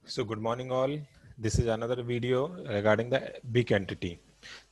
So good morning all. This is another video regarding the big entity.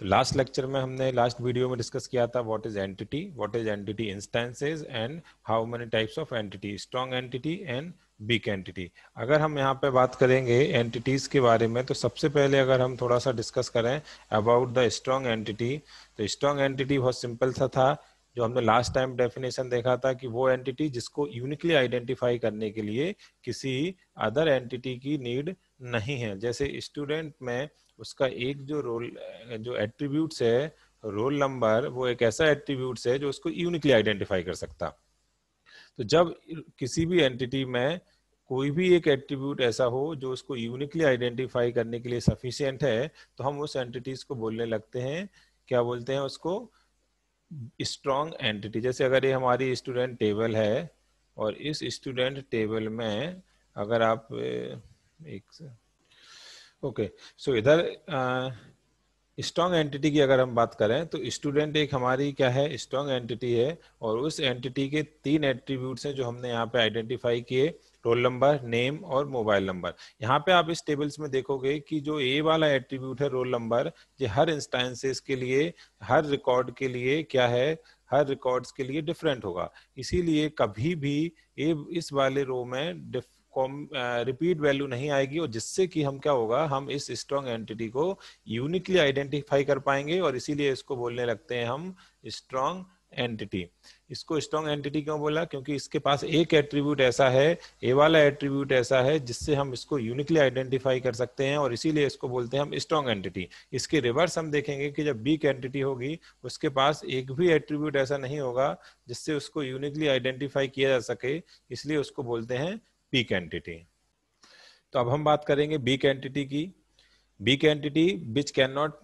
तो last lecture में हमने last video में discuss किया था what is entity instances and how many types of entity, strong entity and weak entity. अगर हम यहाँ पे बात करेंगे एंटिटीज के बारे में तो सबसे पहले अगर हम थोड़ा सा डिस्कस करें अबाउट द स्ट्रॉन्ग एंटिटी, तो स्ट्रॉन्ग एंटिटी बहुत सिंपल सा था। जो हमने लास्ट टाइम डेफिनेशन देखा था कि वो एंटिटी जिसको यूनिकली आइडेंटिफाई करने के लिए किसी अदर एंटिटी की नीड नहीं है। जैसे स्टूडेंट में उसका एक जो एट्रीब्यूट्स है, रोल नंबर, वो एक ऐसा एट्रीब्यूट्स है जो उसको यूनिकली आइडेंटिफाई कर सकता। तो जब किसी भी एंटिटी में कोई भी एक एट्रीब्यूट ऐसा हो जो उसको यूनिकली आइडेंटिफाई करने के लिए सफिशिएंट है, तो हम उस एंटिटीज को बोलने लगते हैं, क्या बोलते हैं उसको, स्ट्रॉन्ग एंटिटी। जैसे अगर ये हमारी स्टूडेंट टेबल है और इस स्टूडेंट टेबल में अगर आप एक ओके सो इधर स्ट्रॉन्ग एंटिटी की अगर हम बात करें तो स्टूडेंट एक हमारी क्या है, स्ट्रॉन्ग एंटिटी है। और उस एंटिटी के 3 एट्रीब्यूट्स हैं जो हमने यहाँ पे आइडेंटिफाई किए, रोल नंबर, नेम और मोबाइल नंबर। यहाँ पे आप इस टेबल्स में देखोगे कि जो ए वाला एट्रीब्यूट है रोल नंबर, ये हर इंस्टेंसेस के लिए, हर रिकॉर्ड के लिए क्या है, हर रिकॉर्ड्स के लिए डिफरेंट होगा। इसीलिए कभी भी ए इस वाले रो में रिपीट वैल्यू नहीं आएगी, और जिससे कि हम क्या होगा, हम इस स्ट्रॉन्ग एंटिटी को यूनिकली आइडेंटिफाई कर पाएंगे, और इसीलिए इसको बोलने लगते हैं हम स्ट्रॉन्ग एंटिटी। इसको स्ट्रॉन्ग एंटिटी क्यों बोला? क्योंकि इसके पास एक एट्रीब्यूट ऐसा है, ए वाला एट्रीब्यूट ऐसा है जिससे हम इसको यूनिकली आइडेंटिफाई कर सकते हैं, और इसीलिए इसको बोलते हैं हम स्ट्रॉन्ग एंटिटी। इसके रिवर्स हम देखेंगे कि जब वीक एंटिटी होगी उसके पास एक भी एट्रीब्यूट ऐसा नहीं होगा जिससे उसको यूनिकली आइडेंटिफाई किया जा सके, इसलिए उसको बोलते हैं वीक एंटिटी। तो अब हम बात करेंगे वीक एंटिटी की। Weak entity which can not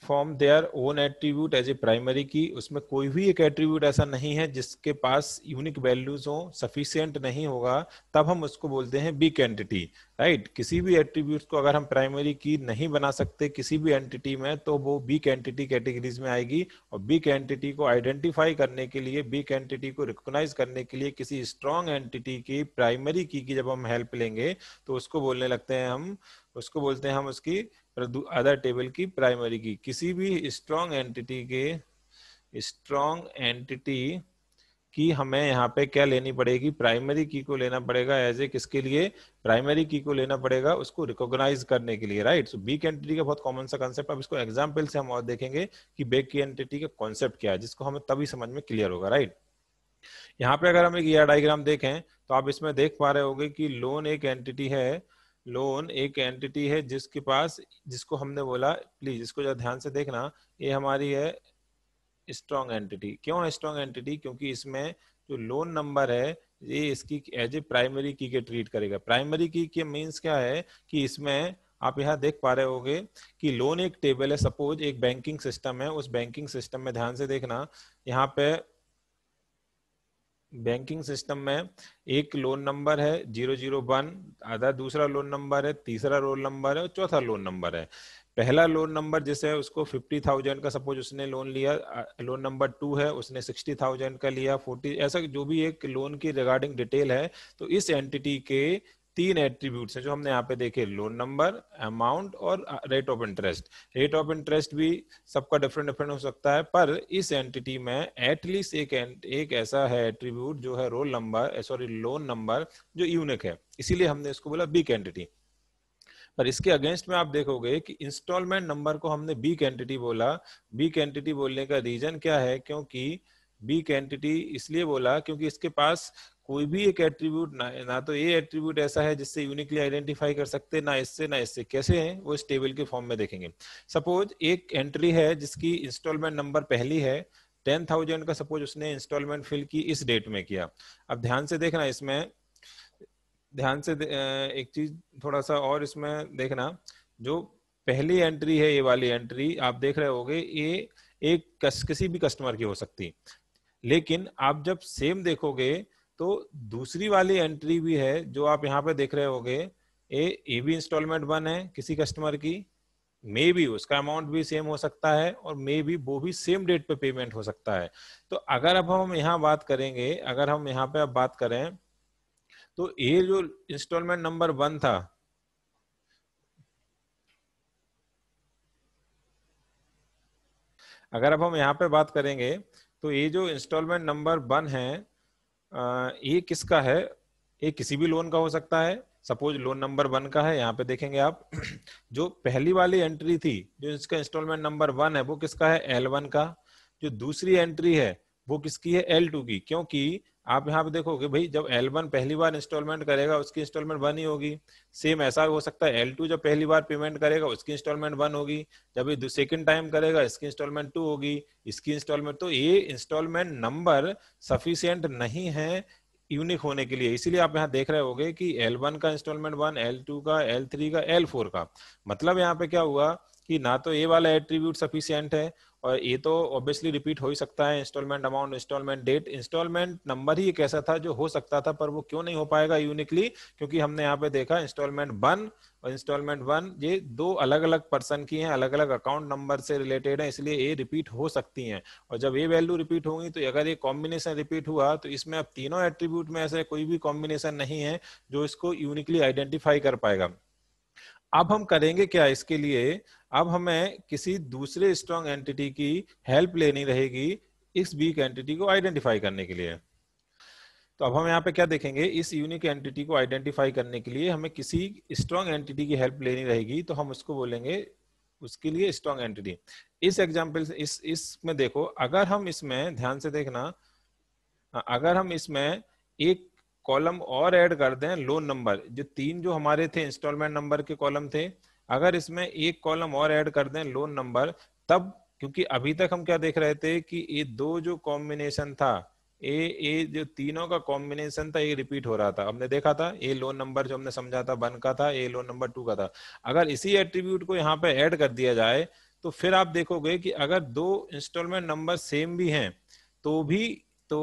form their own attribute as a primary key, उसमें कोई भी एक एट्रीब्यूट ऐसा नहीं है जिसके पास यूनिक वैल्यूज हो, सफिशिएंट नहीं होगा, तब हम उसको बोलते हैं वीक एंटिटी। राइट, किसी भी एट्रीब्यूट को अगर हम प्राइमरी की नहीं बना सकते किसी भी एंटिटी में, तो वो वीक एंटिटी कैटेगरीज में आएगी। और वीक एंटिटी को आइडेंटिफाई करने के लिए, वीक एंटिटी को रिकॉग्नाइज करने के लिए किसी स्ट्रॉन्ग एंटिटी की प्राइमरी की जब हम हेल्प लेंगे तो उसको बोलने लगते हैं हम, उसको बोलते हैं हम उसकी अदर टेबल की प्राइमरी की। किसी भी स्ट्रॉन्ग एंटिटी के, स्ट्रॉन्ग एंटिटी की हमें यहाँ पे क्या लेनी पड़ेगी, प्राइमरी की को लेना पड़ेगा एज ए, किसके लिए, प्राइमरी की को लेना पड़ेगा उसको रिकॉग्नाइज करने के लिए। राइट, सो वीक एंटिटी का बहुत कॉमन सा कंसेप्ट, अब इसको एग्जांपल से हम और देखेंगे कि वीक एंटिटी का कॉन्सेप्ट क्या है, जिसको हमें तभी समझ में क्लियर होगा। राइट, यहाँ पे अगर हम एक ईआर डायग्राम देखें तो आप इसमें देख पा रहे होंगे कि लोन एक एंटिटी है, लोन एक एंटिटी है जिसके पास, जिसको हमने बोला, प्लीज इसको जरा ध्यान से देखना, ये हमारी है स्ट्रॉन्ग एंटिटी। क्यों है स्ट्रॉन्ग एंटिटी? क्योंकि इसमें जो लोन नंबर है ये इसकी एज ए प्राइमरी की के ट्रीट करेगा। प्राइमरी की के मीन्स क्या है कि इसमें आप यहाँ देख पा रहे होगे कि लोन एक टेबल है, सपोज एक बैंकिंग सिस्टम है, उस बैंकिंग सिस्टम में ध्यान से देखना, यहाँ पे बैंकिंग सिस्टम में एक लोन नंबर है 001, आधा दूसरा लोन नंबर है, तीसरा रोल नंबर है और चौथा लोन नंबर है। पहला लोन नंबर जिसे है उसको 50,000 का सपोज उसने लोन लिया, लोन नंबर 2 है उसने 60,000 का लिया, 40, ऐसा जो भी एक लोन की रिगार्डिंग डिटेल है। तो इस एंटिटी के 3 एट्रीब्यूट्स हैं जो हमने यहाँ पे देखे, लोन नंबर, अमाउंट और rate of interest. Rate of interest भी सबका डिफरेंट डिफरेंट हो सकता है, पर इस एंटिटी में एटलीस्ट एक ऐसा है एट्रीब्यूट जो है roll number, sorry loan number, जो यूनिक है, इसीलिए हमने इसको बोला वीक एंटिटी। पर इसके अगेंस्ट में आप देखोगे कि इंस्टॉलमेंट नंबर को हमने वीक एंटिटी बोला। वीक एंटिटी बोलने का रीजन क्या है? क्योंकि वीक एंटिटी इसलिए बोला क्योंकि इसके पास कोई भी एक एट्रीब्यूट ना तो ये एट्रीब्यूट ऐसा है जिससे यूनिकली आइडेंटिफाई कर सकते, ना इससे ना इससे। कैसे है वो इस टेबल के फॉर्म में देखेंगे। सपोज एक एंट्री है जिसकी इंस्टॉलमेंट नंबर पहली है, 10,000 का सपोज उसने इंस्टॉलमेंट फिल की इस डेट में किया। अब ध्यान से देखना, इसमें ध्यान से एक चीज थोड़ा सा और इसमें देखना, जो पहली एंट्री है ये वाली एंट्री आप देख रहे होगे, ये एक किसी भी कस्टमर की हो सकती, लेकिन आप जब सेम देखोगे तो दूसरी वाली एंट्री भी है जो आप यहाँ पे देख रहे होगे, ये भी इंस्टॉलमेंट 1 है किसी कस्टमर की, मे बी उसका अमाउंट भी सेम हो सकता है और मे बी वो भी सेम डेट पे पेमेंट हो सकता है। तो अगर अब हम यहाँ बात करेंगे, अगर हम यहाँ पे अब बात करें तो ये जो इंस्टॉलमेंट नंबर 1 था, अगर अब हम यहाँ पे बात करेंगे तो ये जो इंस्टॉलमेंट नंबर 1 है, ये किसका है? ये किसी भी लोन का हो सकता है। सपोज लोन नंबर 1 का है, यहाँ पे देखेंगे आप जो पहली वाली एंट्री थी, जो इसका इंस्टॉलमेंट नंबर 1 है, वो किसका है? L1 का। जो दूसरी एंट्री है वो किसकी है? L2 की। क्योंकि आप यहाँ पे देखोगे भाई, जब L1 पहली बार इंस्टॉलमेंट करेगा उसकी इंस्टॉलमेंट 1 ही होगी। सेम ऐसा हो सकता है L2 जब पहली बार पेमेंट करेगा उसकी इंस्टॉलमेंट 1 होगी, जब ये सेकंड टाइम करेगा इसकी इंस्टॉलमेंट 2 होगी, इसकी इंस्टॉलमेंट। तो ये इंस्टॉलमेंट नंबर सफिशिएंट नहीं है यूनिक होने के लिए। इसीलिए आप यहाँ देख रहे होगे कि L1 का इंस्टॉलमेंट 1, L2 का, L3 का, L4 का। मतलब यहाँ पे क्या हुआ कि ना तो ये वाला एट्रीब्यूट सफिशिएंट है, और ये तो ऑब्वियसली रिपीट हो ही सकता है। Instalment amount, instalment date, instalment number ही एक ऐसा था जो हो सकता था, पर वो क्यों नहीं हो पाएगा यूनिकली? क्योंकि हमने यहाँ पे देखा इंस्टॉलमेंट 1 और इंस्टॉलमेंट 1 ये दो अलग अलग पर्सन की हैं, अलग अलग अकाउंट नंबर से रिलेटेड है, इसलिए ये रिपीट हो सकती हैं। और जब ये वैल्यू रिपीट होंगी तो अगर ये कॉम्बिनेशन रिपीट हुआ तो इसमें अब तीनों एट्रीब्यूट में ऐसे कोई भी कॉम्बिनेशन नहीं है जो इसको यूनिकली आइडेंटिफाई कर पाएगा। अब हम करेंगे क्या इसके लिए? अब हमें किसी दूसरे स्ट्रॉन्ग एंटिटी की हेल्प लेनी रहेगी इस वीक एंटिटी को आइडेंटिफाई करने के लिए। तो अब हम यहाँ पे क्या देखेंगे, इस यूनिक एंटिटी को आइडेंटिफाई करने के लिए हमें किसी स्ट्रॉन्ग एंटिटी की हेल्प लेनी रहेगी, तो हम उसको बोलेंगे उसके लिए स्ट्रॉन्ग एंटिटी। इस एग्जांपल से इसमें देखो, अगर हम इसमें ध्यान से देखना, अगर हम इसमें एक कॉलम और ऐड कर दें, लोन नंबर, जो तीन जो हमारे थे इंस्टॉलमेंट नंबर के कॉलम थे, अगर इसमें एक कॉलम और ऐड कर दें लोन नंबर, तब, क्योंकि अभी तक हम क्या देख रहे थे कि ये दो जो कॉम्बिनेशन था, ये जो तीनों का कॉम्बिनेशन था, ये रिपीट हो रहा था। हमने देखा था ये लोन नंबर जो हमने समझा था 1 का था, ये लोन नंबर 2 का था। अगर इसी एट्रीब्यूट को यहाँ पे ऐड कर दिया जाए तो फिर आप देखोगे कि अगर दो इंस्टॉलमेंट नंबर सेम भी हैं तो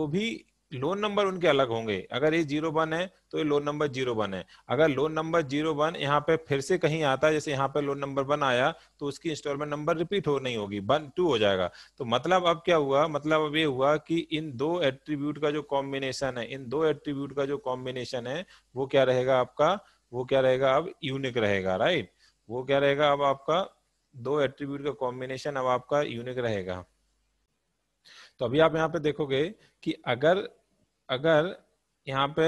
भी लोन नंबर उनके अलग होंगे। अगर ये 01 है तो ये लोन नंबर 01 है। अगर लोन नंबर 01 यहाँ पे फिर से कहीं आता है, जैसे यहाँ पे लोन नंबर 1 आया, तो उसकी इंस्टॉलमेंट नंबर रिपीट हो नहीं होगी, 1 2 हो जाएगा। तो मतलब अब क्या हुआ? मतलब अब ये हुआ कि इन दो एट्रीब्यूट का जो कॉम्बिनेशन है, इन दो एट्रीब्यूट का जो कॉम्बिनेशन है, वो क्या रहेगा आपका? वो क्या रहेगा? अब यूनिक रहेगा, राइट? वो क्या रहेगा अब आपका? दो एट्रीब्यूट का कॉम्बिनेशन अब आपका यूनिक रहेगा। तो अभी आप यहाँ पे देखोगे कि अगर अगर यहाँ पे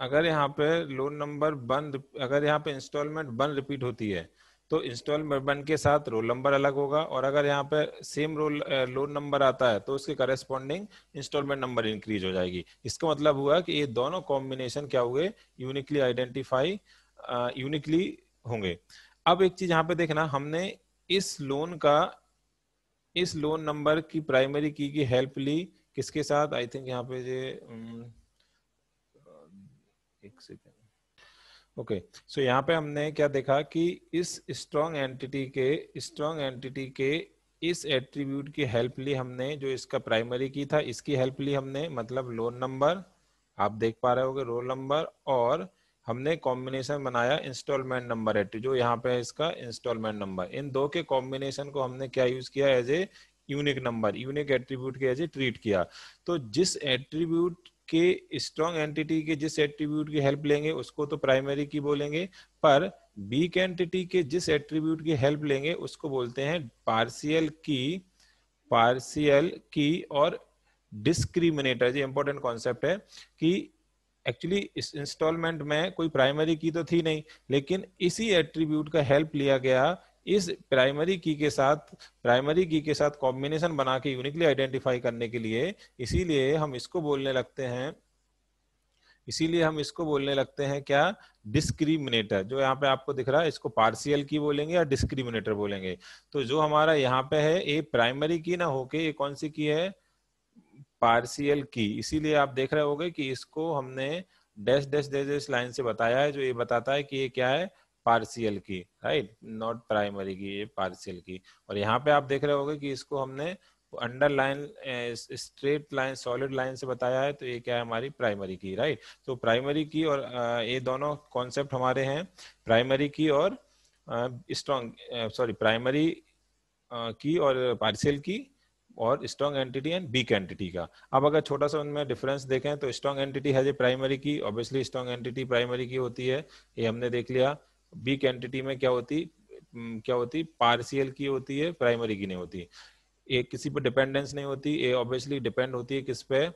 अगर यहाँ पे लोन नंबर 1, अगर यहाँ पे इंस्टॉलमेंट 1 रिपीट होती है तो इंस्टॉलमेंट 1 के साथ रोल नंबर अलग होगा, और अगर यहाँ पे सेम लोन नंबर आता है तो उसके करस्पॉन्डिंग इंस्टॉलमेंट नंबर इंक्रीज हो जाएगी। इसका मतलब हुआ कि ये दोनों कॉम्बिनेशन क्या हुए? यूनिकली आइडेंटिफाई, यूनिकली होंगे। अब एक चीज यहाँ पे देखना, हमने इस लोन का, इस लोन नंबर की प्राइमरी की हेल्प ली किसके साथ? आई थिंक यहाँ पे ये एक सेकेंड। ओके, सो यहाँ पे हमने क्या देखा कि इस स्ट्रॉन्ग एंटिटी के इस एट्रीब्यूट की हेल्प ली हमने, जो इसका प्राइमरी की था इसकी हेल्प ली हमने, मतलब लोन नंबर, आप देख पा रहे होगे रोल नंबर, और हमने कॉम्बिनेशन बनाया इंस्टॉलमेंट नंबर एट्री, जो यहाँ पे है इसका इंस्टॉलमेंट नंबर। इन दो के कॉम्बिनेशन को हमने क्या यूज किया? As a unique number, unique attribute के एज ए ट्रीट किया। तो जिस एट्रीब्यूट के स्ट्रॉन्ग एंटिटी के जिस एट्रीब्यूट की हेल्प लेंगे उसको तो प्राइमरी की बोलेंगे, पर वीक एंटिटी के जिस एट्रीब्यूट की हेल्प लेंगे उसको बोलते हैं पार्शियल की और डिस्क्रिमिनेटर। ये इंपॉर्टेंट कॉन्सेप्ट है कि एक्चुअली इस इंस्टॉलमेंट में कोई प्राइमरी की तो थी नहीं, लेकिन इसी एट्रीब्यूट का हेल्प लिया गया इस प्राइमरी की के साथ कॉम्बिनेशन बना के यूनिकली आइडेंटिफाई करने के लिए। इसीलिए हम इसको बोलने लगते हैं क्या? डिस्क्रिमिनेटर। जो यहाँ पे आपको दिख रहा है इसको पार्शियल की बोलेंगे या डिस्क्रिमिनेटर बोलेंगे। तो जो हमारा यहाँ पे है ये प्राइमरी की ना होके ये कौन सी की है? पार्शियल की। इसीलिए आप देख रहे होगे कि इसको हमने dash dash dash dash line से बताया है, जो ये बताता है कि ये क्या है? पार्शियल की, राइट? नॉट प्राइमरी की, ये पार्शियल की। और यहाँ पे आप देख रहे होगे कि इसको हमने underline, straight line, solid line से बताया है, तो ये क्या है? हमारी प्राइमरी की, राइट? तो प्राइमरी की और ये दोनों कॉन्सेप्ट हमारे हैं, प्राइमरी की और प्राइमरी की और पार्शियल की और strong entity and weak entity का। अब अगर छोटा सा उनमें डिफरेंस देखें तो स्ट्रॉन्ग एंटिटी है जो प्राइमरी की, ऑब्वियसली स्ट्रॉन्ग एंटिटी प्राइमरी की होती है, ये हमने देख लिया। वीक एंटिटी में क्या होती? पार्शियल की होती है, प्राइमरी की नहीं होती। ए किसी पे डिपेंडेंस नहीं होती, ए ऑब्वियसली डिपेंड होती है किस पे,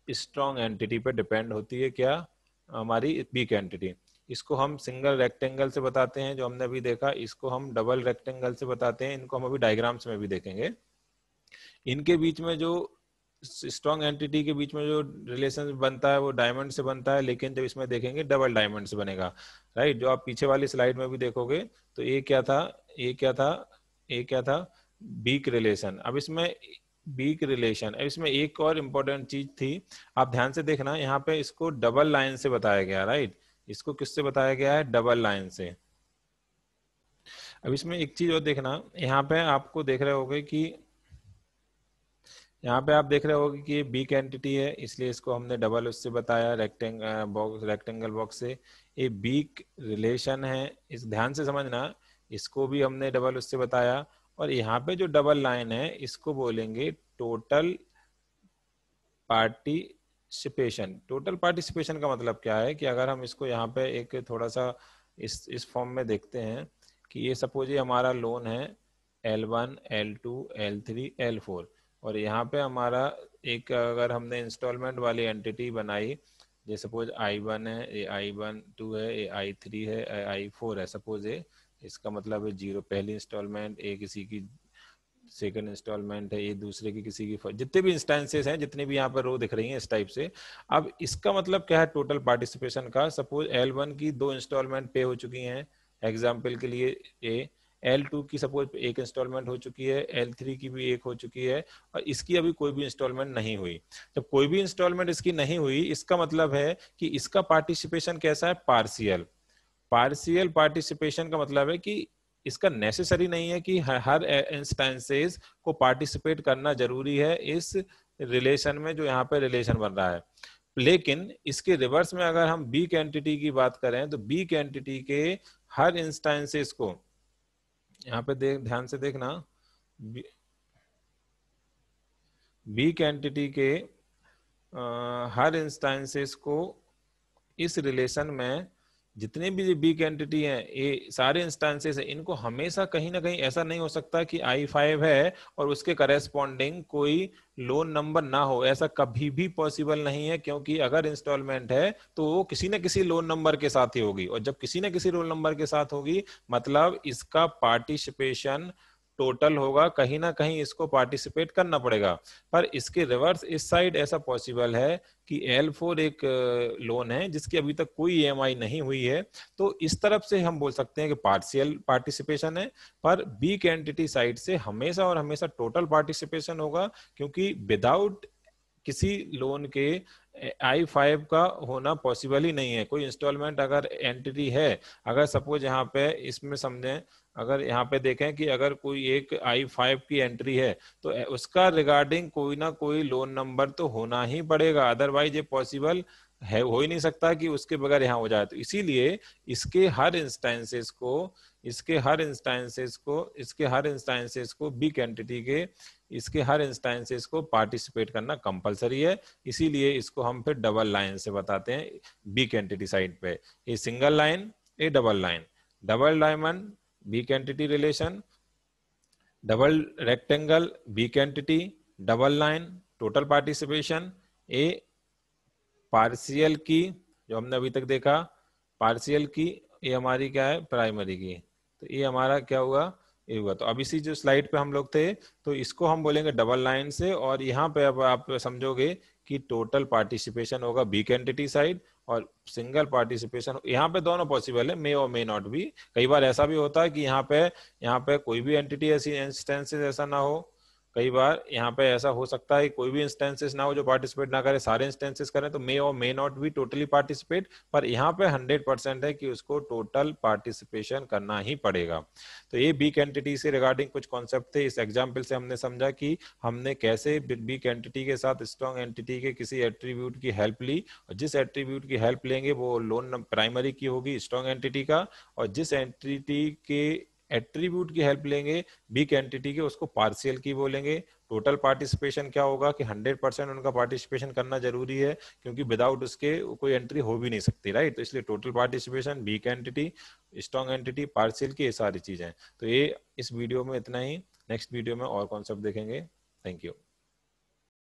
स्ट्रॉन्ग एंटिटी पे डिपेंड होती है, क्या, हमारी वीक एंटिटी। इसको हम सिंगल रेक्टेंगल से बताते हैं जो हमने अभी देखा, इसको हम डबल रेक्टेंगल से बताते हैं, इनको हम अभी डायग्राम्स में भी देखेंगे। इनके बीच में जो स्ट्रॉन्ग एंटिटी के बीच में जो रिलेशन बनता है वो डायमंड से बनता है, लेकिन जब इसमें देखेंगे डबल डायमंड से बनेगा, राइट। जो आप पीछे वाली स्लाइड में भी देखोगे तो ये क्या था, ये क्या था, ये क्या था, वीक रिलेशन। अब इसमें वीक रिलेशन, अब इसमें एक और इम्पोर्टेंट चीज थी, आप ध्यान से देखना, यहाँ पे इसको डबल लाइन से बताया गया, राइट। इसको किससे बताया गया है, डबल लाइन से। अब इसमें एक चीज और देखना, यहाँ पे आपको देख रहे होगे कि यहाँ पे आप देख रहे होगे कि ये वीक एंटिटी है, इसलिए इसको हमने डबल उससे बताया, रेक्टेंगल बॉक्स से। ये वीक रिलेशन है, इस ध्यान से समझना, इसको भी हमने डबल उससे बताया। और यहाँ पे जो डबल लाइन है इसको बोलेंगे टोटल पार्टिसिपेशन। टोटल पार्टिसिपेशन का मतलब क्या है कि अगर हम इसको यहाँ पे एक थोड़ा सा इस फॉर्म में देखते हैं कि ये सपोज ये हमारा लोन है L1, L2, L3, L4, और यहाँ पे हमारा एक अगर हमने इंस्टॉलमेंट वाली एंटिटी बनाई, जैसे सपोज I1 है, ये I12 है, ये I3 है, I4 है, सपोज ये, इसका मतलब है 0 पहली इंस्टॉलमेंट, ए किसी की सेकंड इंस्टॉलमेंट है, ये दूसरे की किसी की, जितने भी इंस्टेंसेस हैं, जितने भी यहाँ पर रो दिख रही हैं इस टाइप से। अब इसका मतलब क्या है टोटल पार्टिसिपेशन का, सपोज L1 की 2 इंस्टॉलमेंट पे हो चुकी हैं, एग्जाम्पल के लिए ए, L2 की सपोज एक इंस्टॉलमेंट हो चुकी है, L3 की भी एक हो चुकी है, और इसकी अभी कोई भी इंस्टॉलमेंट नहीं हुई। जब कोई भी इंस्टॉलमेंट इसकी नहीं हुई, इसका मतलब है कि इसका पार्टिसिपेशन कैसा है, पार्शियल। पार्शियल पार्टिसिपेशन का मतलब है कि इसका नेसेसरी नहीं है कि हर इंस्टेंसेस को पार्टिसिपेट करना जरूरी है इस रिलेशन में जो यहाँ पे रिलेशन बन रहा है। लेकिन इसके रिवर्स में अगर हम वीक एंटिटी की बात करें तो वीक एंटिटी के हर इंस्टेंसेस को, यहाँ पे ध्यान से देखना, वीक एंटिटी के हर इंस्टेंसेस को इस रिलेशन में, जितने भी वीक एंटिटी हैं, ये सारे इंस्टेंसेस हैं, इनको हमेशा कहीं ना कहीं ऐसा नहीं हो सकता कि I5 है और उसके करेस्पॉन्डिंग कोई लोन नंबर ना हो, ऐसा कभी भी पॉसिबल नहीं है, क्योंकि अगर इंस्टॉलमेंट है तो वो किसी न किसी लोन नंबर के साथ ही होगी, और जब किसी न किसी लोन नंबर के साथ होगी मतलब इसका पार्टिसिपेशन टोटल होगा, कहीं ना कहीं इसको पार्टिसिपेट करना पड़ेगा। पर इसके रिवर्स इस साइड ऐसा पॉसिबल है कि L4 एक लोन है जिसकी अभी तक कोई EMI नहीं हुई है, तो इस तरफ से हम बोल सकते हैं कि पार्शियल पार्टिसिपेशन है। पर वीक एंटिटी साइड से हमेशा और हमेशा टोटल पार्टिसिपेशन होगा, क्योंकि विदाउट किसी लोन के I5 का होना पॉसिबल ही नहीं है। कोई इंस्टॉलमेंट अगर एंटिटी है, अगर सपोज यहाँ पे इसमें समझें, अगर यहाँ पे देखें कि अगर कोई एक I5 की एंट्री है तो उसका रिगार्डिंग कोई ना कोई लोन नंबर तो होना ही पड़ेगा, अदरवाइज ये पॉसिबल है, हो ही नहीं सकता कि उसके बगैर यहाँ हो जाए। तो इसीलिए इसके हर इंस्टेंसेस को, इसके हर इंस्टेंसेस को वीक एंटिटी के, इसके हर इंस्टेंसेस को पार्टिसिपेट करना कंपलसरी है। इसीलिए इसको हम फिर डबल लाइन से बताते हैं वीक एंटिटी साइड पे, ये सिंगल लाइन, ये double line, double diamond weak entity relation, double rectangle weak entity, double line total participation, a partial की जो हमने अभी तक देखा, पार्शियल की ये हमारी क्या है, प्राइमरी की, तो ये हमारा क्या हुआ, ये हुआ। तो अब इसी जो स्लाइड पे हम लोग थे, तो इसको हम बोलेंगे डबल लाइन से, और यहाँ पे अब आप समझोगे कि टोटल पार्टिसिपेशन होगा वीक एंटिटी साइड, और सिंगल पार्टिसिपेशन यहाँ पे दोनों पॉसिबल है, मे और मे नॉट भी। कई बार ऐसा भी होता है कि यहाँ पे कोई भी एंटिटी ऐसी इंस्टेंसेस ऐसा ना हो, कई बार यहाँ पे ऐसा हो सकता है कोई भी इंस्टेंसेस ना हो जो पार्टिसिपेट ना करे, सारे इंस्टेंसेस करें, तो मे और मे नॉट भी टोटली पार्टिसिपेट। पर यहाँ पे 100% है कि उसको टोटल पार्टिसिपेशन करना ही पड़ेगा। तो ये वीक एंटिटी से रिगार्डिंग कुछ कॉन्सेप्ट थे। इस एग्जाम्पल से हमने समझा कि हमने कैसे वीक एंटिटी के साथ स्ट्रॉन्ग एंटिटी के किसी एट्रीब्यूट की हेल्प ली, और जिस एट्रीब्यूट की हेल्प लेंगे वो लोन प्राइमरी की होगी स्ट्रॉन्ग एंटिटी का, और जिस एंटिटी के एट्रीब्यूट की हेल्प लेंगे वीक एंटिटी के, उसको पार्शियल की बोलेंगे। टोटल पार्टिसिपेशन क्या होगा कि 100% उनका पार्टिसिपेशन करना जरूरी है, क्योंकि विदाउट उसके कोई एंट्री हो भी नहीं सकती, राइट। तो इसलिए total participation, weak entity, strong entity, partial की, ये सारी चीजें। तो ये इस वीडियो में इतना ही। नेक्स्ट वीडियो में और कॉन्सेप्ट देखेंगे। Thank you.